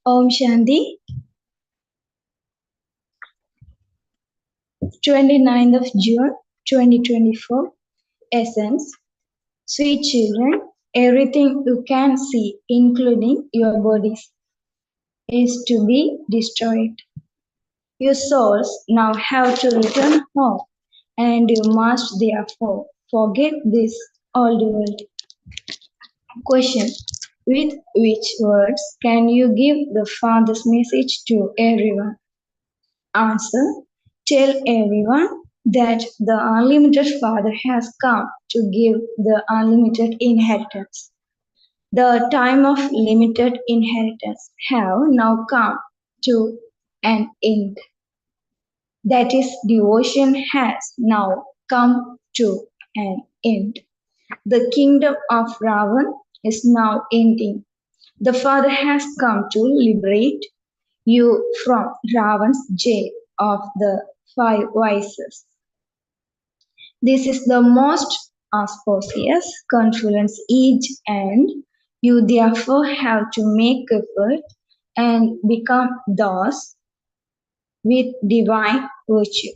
Om Shanti, 29th of June 2024. Essence. Sweet children, everything you can see, including your bodies, is to be destroyed. Your souls now have to return home, and you must therefore forget this old world. Question. With which words can you give the Father's message to everyone? Answer. Tell everyone that the unlimited Father has come to give the unlimited inheritance. The time of limited inheritance have now come to an end. That is, devotion has now come to an end. The kingdom of Ravan is now ending. The Father has come to liberate you from Ravan's jail of the five vices. This is the most auspicious confluence each, and you therefore have to make effort and become those with divine virtue.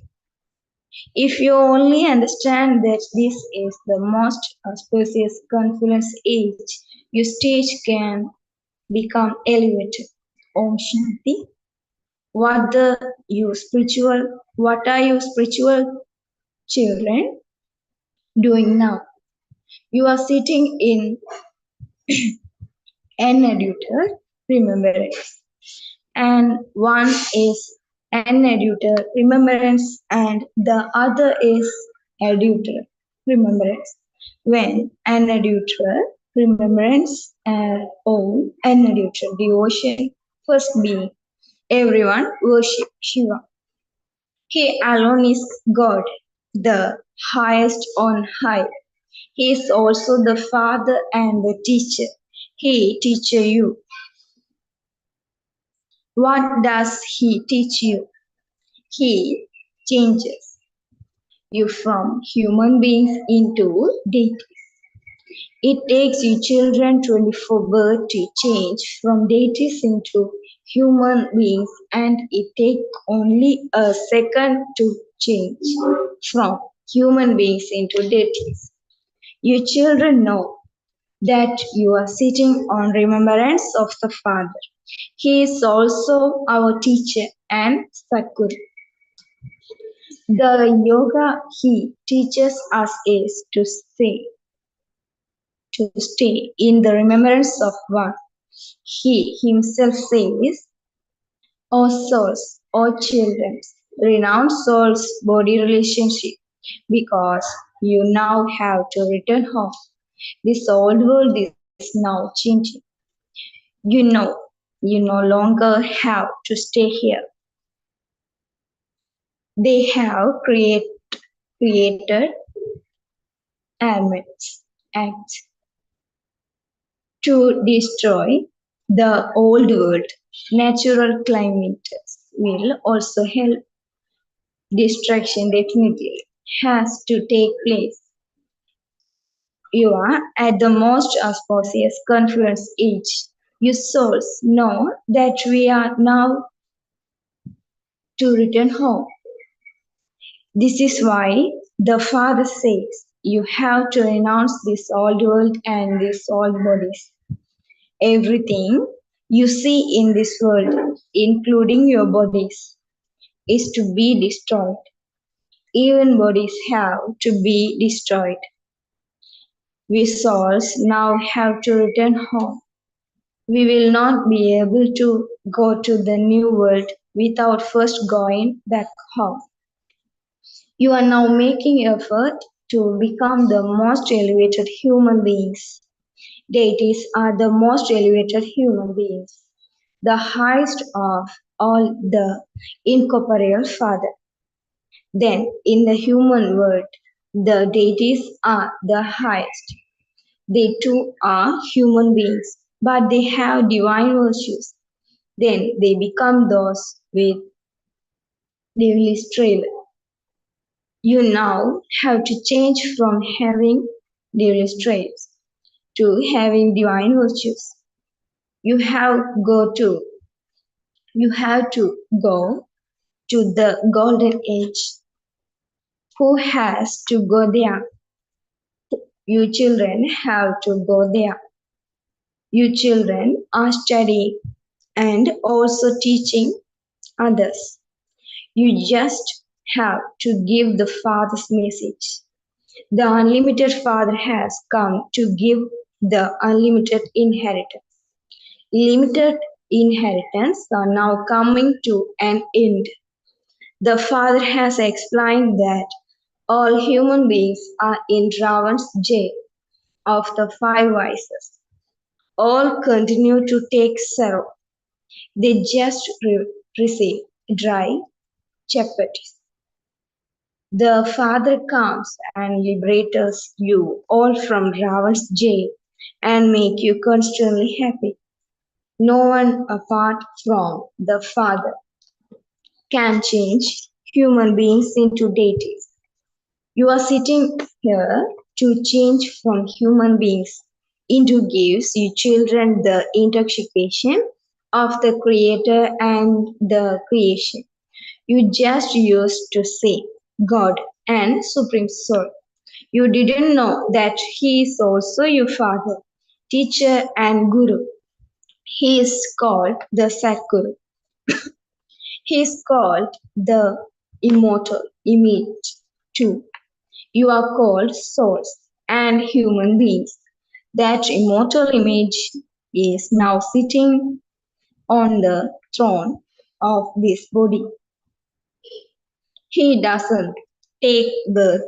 If you only understand that this is the most auspicious confluence age, your stage can become elevated. Om Shanti. What are you spiritual children doing now? You are sitting in an editor remembrance, and one is an editor remembrance, and the other is editor remembrance. When an editor remembrance and an editor devotion first being, everyone worship Shiva. He alone is God, the highest on high. He is also the Father and the teacher. He teaches you. What does he teach you? He changes you from human beings into deities. It takes you children 24 birth to change from deities into human beings, and it takes only a second to change from human beings into deities. You children know that you are sitting on remembrance of the Father. He is also our teacher and Sadguru. The yoga he teaches us is to stay in the remembrance of one. He himself says, O souls, O children, renounce soul's body relationship because you now have to return home. This old world is now changing. You know, you no longer have to stay here. They have created acts to destroy the old world. Natural climate will also help. Destruction definitely has to take place. You are at the most auspicious confluence age. You souls know that we are now to return home. This is why the Father says you have to renounce this old world and these old bodies. Everything you see in this world, including your bodies, is to be destroyed. Even bodies have to be destroyed. We souls now have to return home. We will not be able to go to the new world without first going back home. You are now making effort to become the most elevated human beings. Deities are the most elevated human beings, the highest of all the incorporeal Father. Then, in the human world, the deities are the highest. They too are human beings, but they have divine virtues. Then they become those with devilish trail. You now have to change from having devilish traits to having divine virtues. You have you have to go to the golden age. Who has to go there? You children have to go there. You children are studying and also teaching others. You just have to give the Father's message. The unlimited Father has come to give the unlimited inheritance. Limited inheritance are now coming to an end. The Father has explained that all human beings are in Ravan's jail of the five vices. All continue to take sorrow. They just receive dry chapatis. The Father comes and liberates you all from Ravan's jail and make you constantly happy. No one apart from the Father can change human beings into deities. You are sitting here to change from human beings into gives you children the intoxication of the Creator and the creation. You just used to say God and Supreme Soul. You didn't know that He is also your Father, teacher, and Guru. He is called the Sadguru. He is called the immortal image too. You are called souls and human beings. That immortal image is now sitting on the throne of this body. He doesn't take birth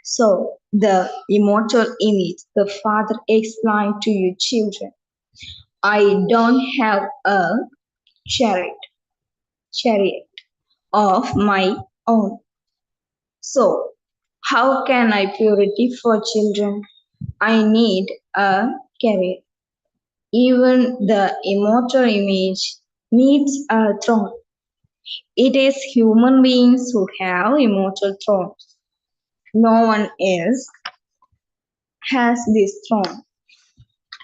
so the immortal image the Father explained to you children. I don't have a chariot, chariot of my own. So how can I purity for children? I need a chariot. Even the immortal image needs a throne. It is human beings who have immortal thrones. No one else has this throne.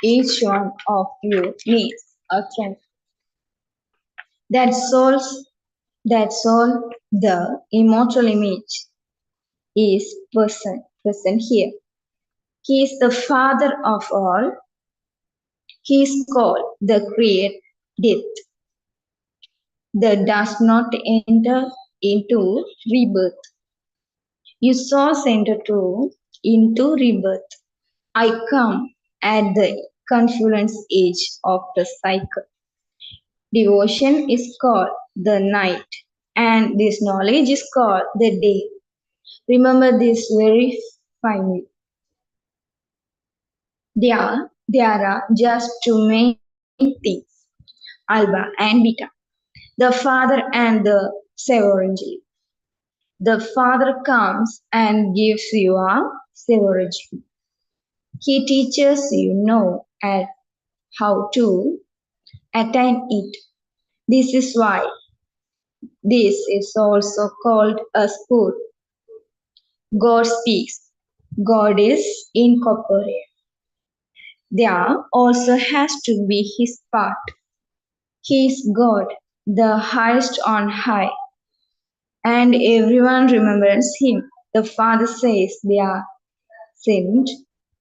Each one of you needs a throne. That's all. That's all. The immortal image is present here. He is the Father of all. He is called the Creator that does not enter into rebirth. You saw enter to into rebirth. I come at the confluence age of the cycle. Devotion is called the night, and this knowledge is called the day. Remember this very finely. There are just two main things, alpha and beta, the Father and the Sevorangeli. The Father comes and gives you a Sevorangeli. He teaches you know at how to attain it. This is why this is also called a school. God speaks. God is incorporeal. There also has to be his part. He is God, the highest on high, and everyone remembers him. The Father says they are sinned.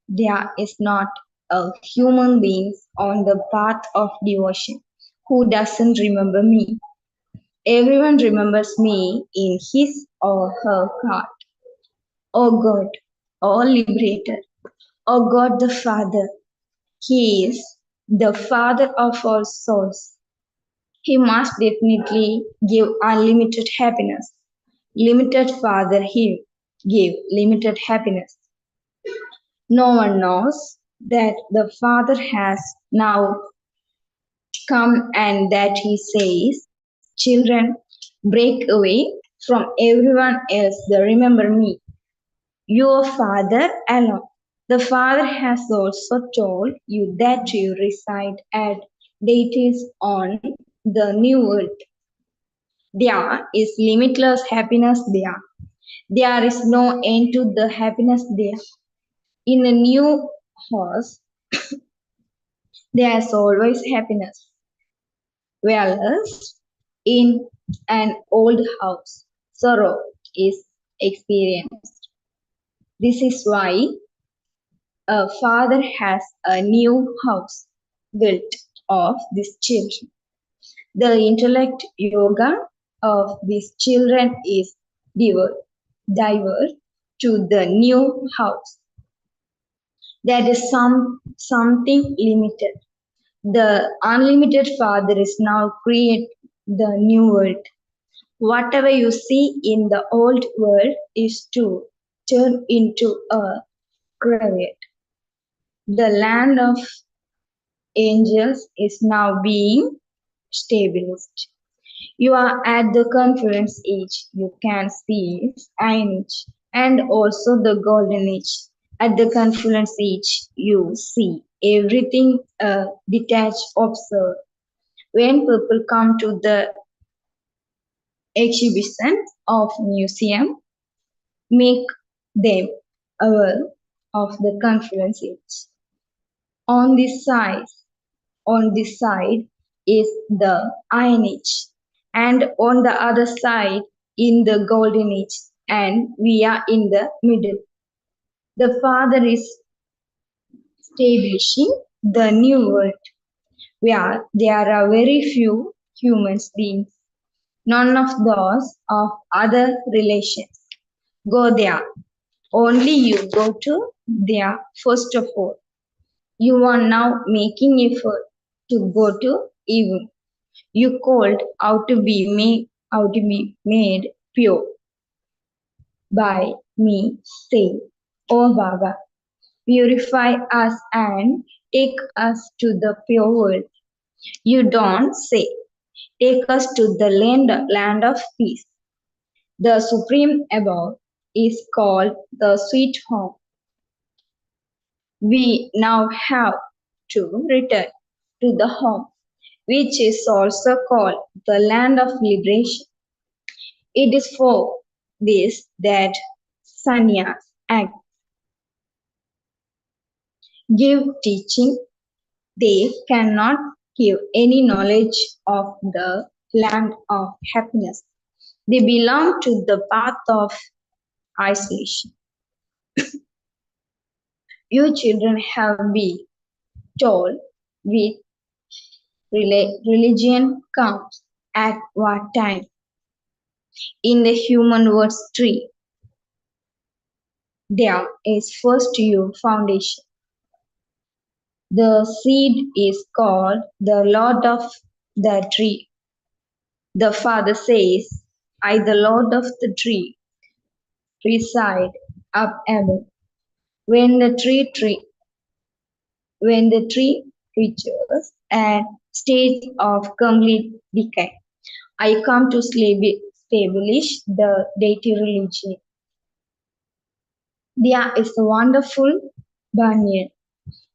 There is not a human being on the path of devotion who doesn't remember me. Everyone remembers me in his or her heart. O God, O Liberator, O God the Father, He is the Father of all souls. He must definitely give unlimited happiness. Limited Father, He give limited happiness. No one knows that the Father has now come and that He says, children, break away from everyone else, the remember me, your Father alone. The Father has also told you that you reside at deities on the new world. There is limitless happiness there. There is no end to the happiness there. In a new house, there is always happiness. Whereas in an old house, sorrow is experienced. This is why a father has a new house built of these children. The intellect yoga of these children is diverse to the new house. That is something limited. The unlimited Father is now create the new world. Whatever you see in the old world is to turn into a graveyard. The land of angels is now being stabilized. You are at the confluence age. You can see Iron Age and also the Golden Age. At the confluence age, you see everything detached, observe. When people come to the exhibition of museum, make them aware of the confluence age. On this side, on this side is the Iron Age, and on the other side in the Golden Age, and we are in the middle. The Father is establishing the new world where there are very few human beings, none of those of other relations. Go there. Only you go to there first of all. You are now making effort to go to even. You called out to be made pure by me, say, O Baba, purify us and take us to the pure world. You don't say, take us to the land of peace. The supreme abode is called the sweet home. We now have to return to the home, which is also called the land of liberation. It is for this that sannyas act, give teaching. They cannot give any knowledge of the land of happiness. They belong to the path of isolation. You children have been told with religion comes at what time. In the human words tree, there is first your foundation. The seed is called the Lord of the tree. The Father says, I, the Lord of the tree, reside up above. When the tree reaches a stage of complete decay, I come to establish the deity religion. There is a wonderful banyan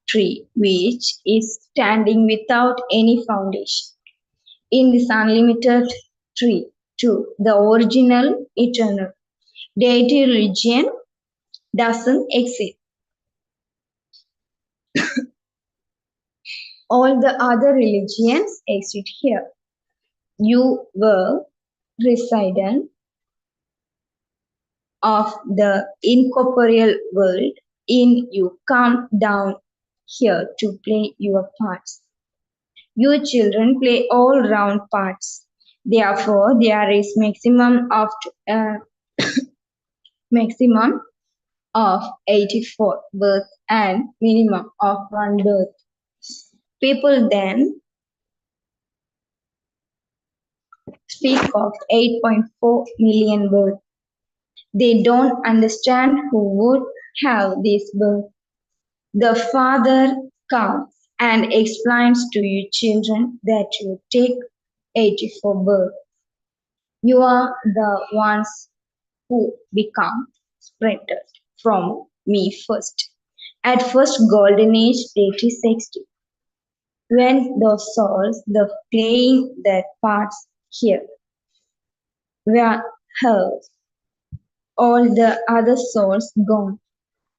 tree which is standing without any foundation. In this unlimited tree, too, the original eternal deity religion doesn't exist. All the other religions exist here. You were resident of the incorporeal world in you come down here to play your parts. You children play all round parts. Therefore, there is uh, maximum of 84 births and minimum of one birth. People then speak of 8.4 million births. They don't understand who would have this birth. The Father comes and explains to you children that you take 84 births. You are the ones who become separated from me first. At first golden age, deity 60. When the souls, the playing that parts here, were hers, all the other souls gone.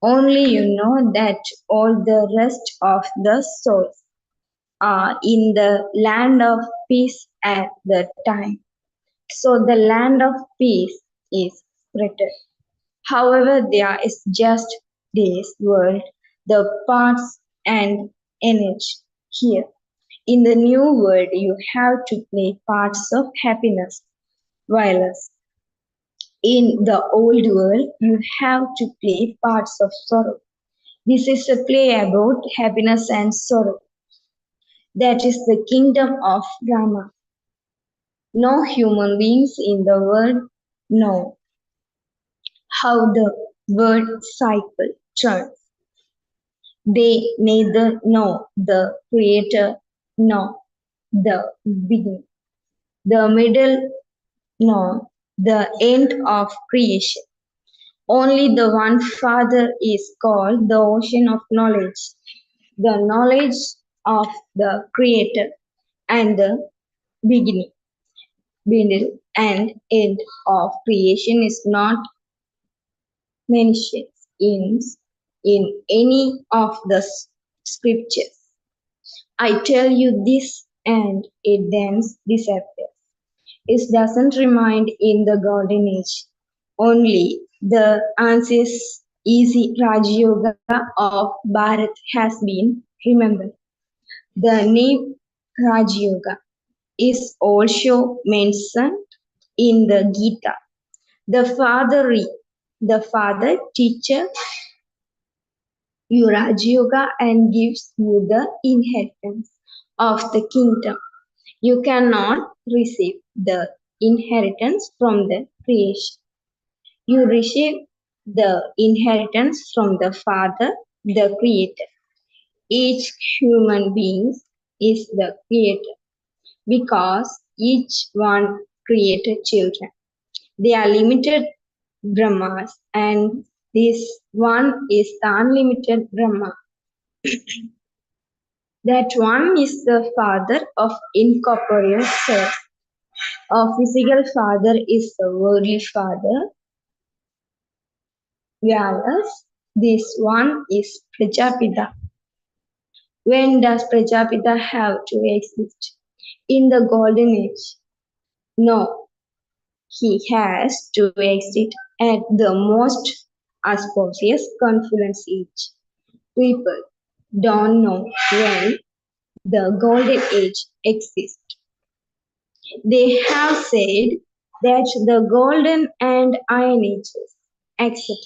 Only you know that all the rest of the souls are in the land of peace at the time. So the land of peace is written. However, there is just this world, the parts and energy here. In the new world, you have to play parts of happiness, violence. In the old world, you have to play parts of sorrow. This is a play about happiness and sorrow. That is the kingdom of Rama. No human beings in the world know how the world cycle turns. They neither know the creator nor the beginning. the middle, nor the end of creation. Only the one Father is called the ocean of knowledge, the knowledge of the Creator, and the beginning, middle, and end of creation is not mentioned in any of the scriptures. I tell you this, and it then disappears. It doesn't remind in the golden age. Only the answers easy Raj Yoga of Bharat has been remembered. The name Raj Yoga is also mentioned in the Gita. The father teaches you Raj Yoga and gives you the inheritance of the kingdom. You cannot receive the inheritance from the creation. You receive the inheritance from the Father, the Creator. Each human being is the Creator because each one created children. They are limited Brahmas, and this one is the unlimited Brahma. That one is the father of incorporeal self. A physical father is the worldly father, whereas this one is Prajapita. When does Prajapita have to exist? In the golden age? No, he has to exist at the most auspicious confluence age. People don't know when the golden age exists. They have said that the golden and iron ages, etc.,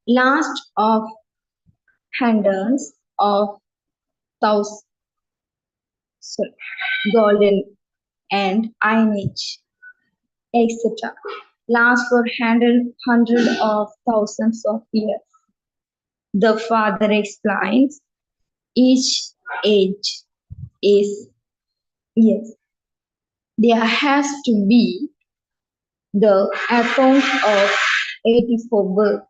last of hundreds of thousands, sorry, golden and iron age, etc., last for hundred of thousands of years. The father explains each age is yes. There has to be the account of 84 births.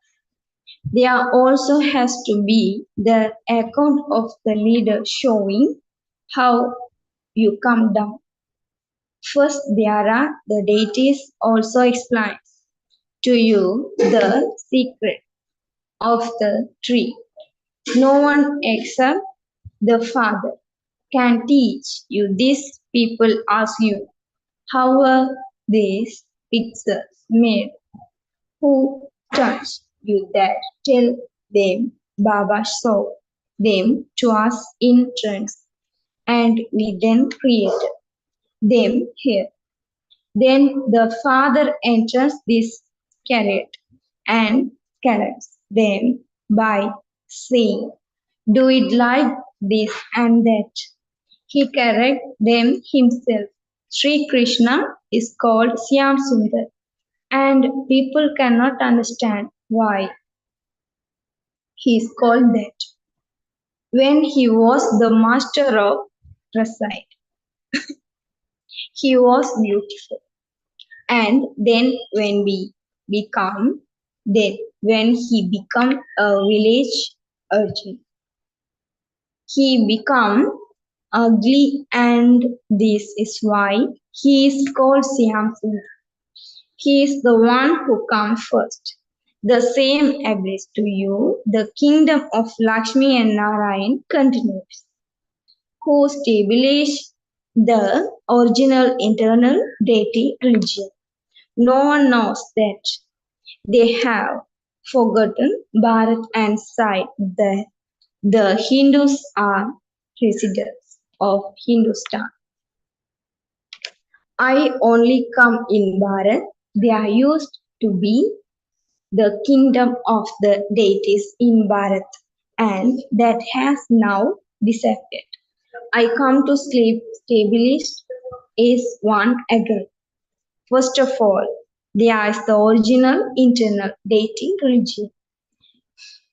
There also has to be the account of the leader showing how you come down. First, there are the deities also explains to you the secret of the tree. No one except the Father can teach you this. People ask you, how are these pictures made? Who touched you that? Tell them Baba showed them to us in trance, and we then created them here. Then the Father enters this chariot and corrects them by saying, do it like this and that. He corrects them himself. Sri Krishna is called Syam Sundar, and people cannot understand why he is called that. When he was the master of Rasai, he was beautiful. And then when he become a village urchin, he become ugly, and this is why he is called Syam Sundar. He is the one who comes first. The same applies to you. The kingdom of Lakshmi and Narayan continues, who establish the original internal deity religion. No one knows that. They have forgotten Bharat and said that the Hindus are residents of Hindustan. I only come in Bharat. There used to be the kingdom of the deities in Bharat, and that has now disappeared. I come to sleep established is one again. First of all, there is the original internal deity religion.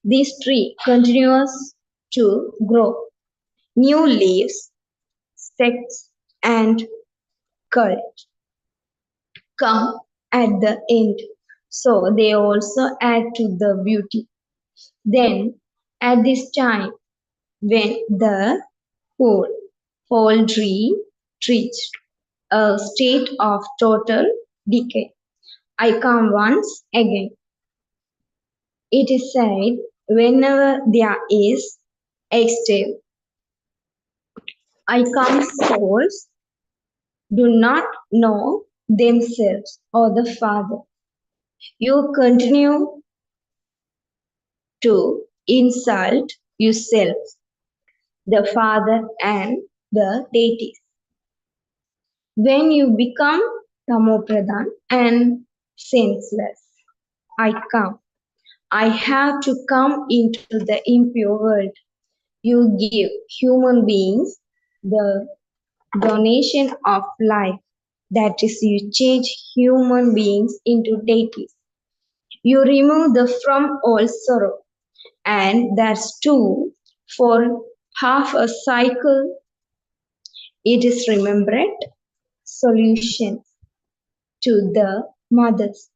This tree continues to grow. New leaves, sects, and cult come at the end. So they also add to the beauty. Then, at this time, when the whole poultry reached a state of total decay, I come once again. It is said whenever there is exile, I come souls do not know themselves or the Father. You continue to insult yourselves, the Father, and the deities. When you become Tamopradhan and senseless, I come. I have to come into the impure world. You give human beings the donation of life. That is, you change human beings into deities. You remove the from all sorrow. And that's true for half a cycle. It is remembered solutions to the mothers.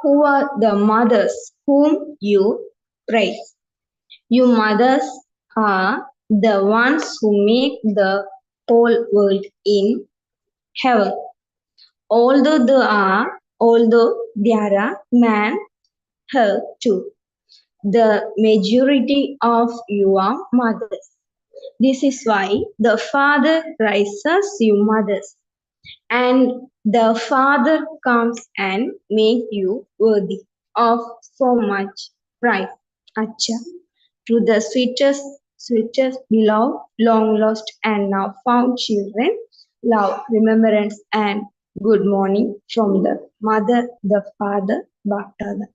Who are the mothers whom you praise? You mothers are the ones who make the whole world in heaven. Although there are man her too, the majority of you are mothers. This is why the Father raises you mothers, and the Father comes and make you worthy of so much pride. Acha. To the sweetest, beloved, long lost and now found children, love, remembrance, and good morning from the mother, the father, Bhaktada.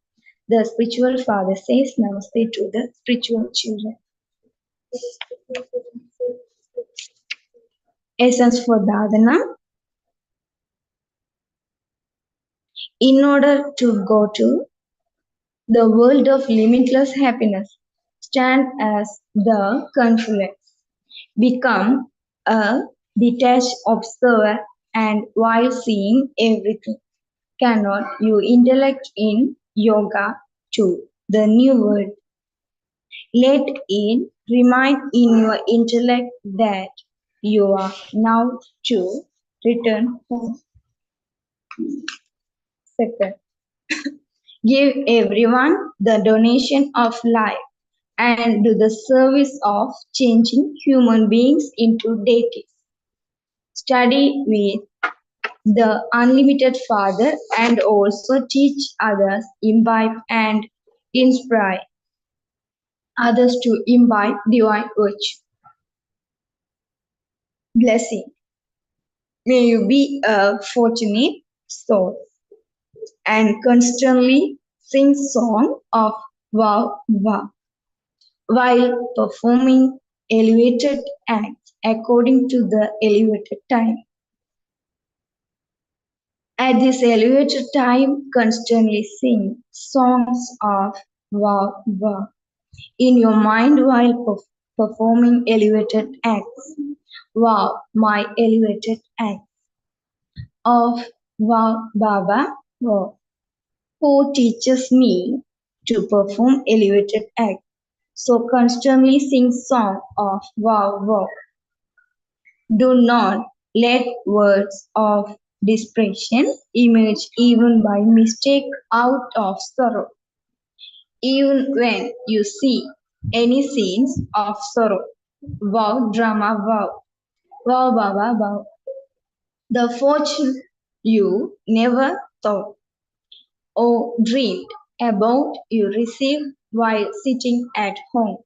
The spiritual father says namaste to the spiritual children. Essence for Dharana. In order to go to the world of limitless happiness, stand as the confluence. Become a detached observer, and while seeing everything, cannot you intellect in yoga to the new world. Let it remind in your intellect that you are now to return home. Second, give everyone the donation of life and do the service of changing human beings into deities. Study with the unlimited Father and also teach others, imbibe and inspire others to imbibe divine virtue. Blessing. May you be a fortunate soul and constantly sing song of wow wow while performing elevated acts according to the elevated time. At this elevated time, constantly sing songs of wow wow in your mind while performing elevated acts. Wow, my elevated act of wow Baba, wow, who teaches me to perform elevated acts. So constantly sing song of wow wow. Do not let words of desperation emerge even by mistake out of sorrow. Even when you see any scenes of sorrow, wow drama wow, wow baba wow, the fortune you never thought or dreamed about you receive while sitting at home.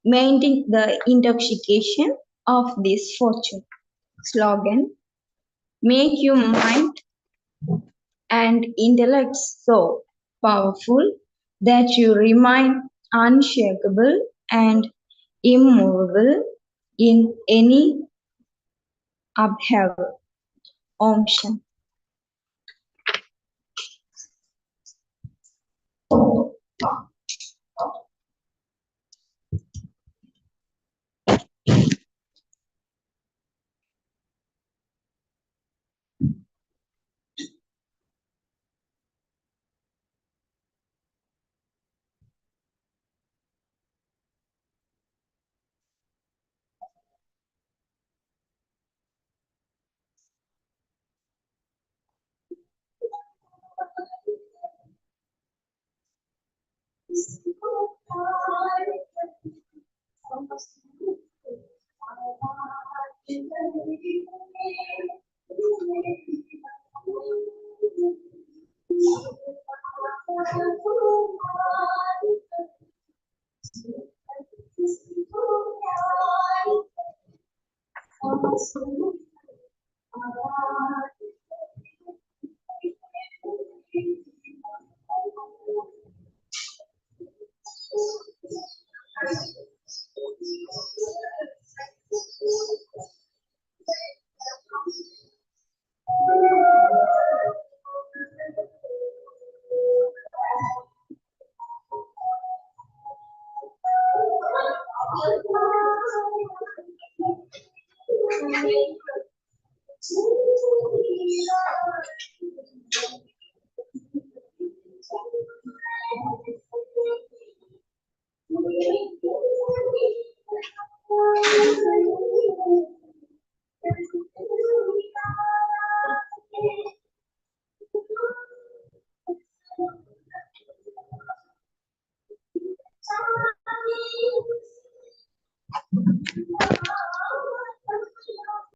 Maintain the intoxication of this fortune. Slogan: make your mind and intellect so powerful that you remain unshakable and immovable in any upheaval. Om Shanti.